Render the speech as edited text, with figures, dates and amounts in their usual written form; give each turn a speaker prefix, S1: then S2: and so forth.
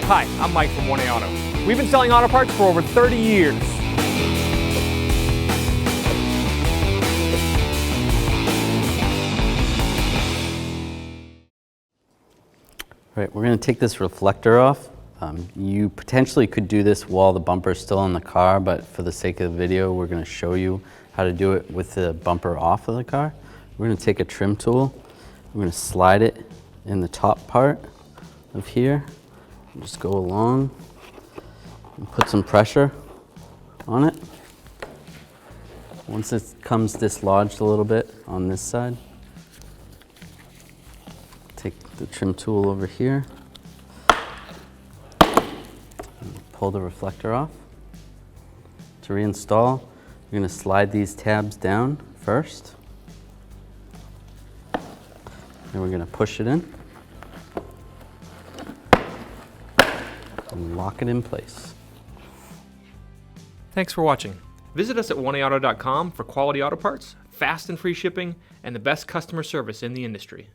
S1: Hi, I'm Mike from 1A Auto. We've been selling auto parts for over 30 years.
S2: All right, we're going to take this reflector off. You potentially could do this while the bumper is still in the car, but for the sake of the video, we're going to show you how to do it with the bumper off of the car. We're going to take a trim tool. We're going to slide it in the top part of here. Just go along and put some pressure on it. Once it comes dislodged a little bit on this side, take the trim tool over here, and pull the reflector off. To reinstall, you're going to slide these tabs down first, and we're going to push it in and lock it in place.
S1: Thanks for watching. Visit us at 1AAuto.com for quality auto parts, fast and free shipping, and the best customer service in the industry.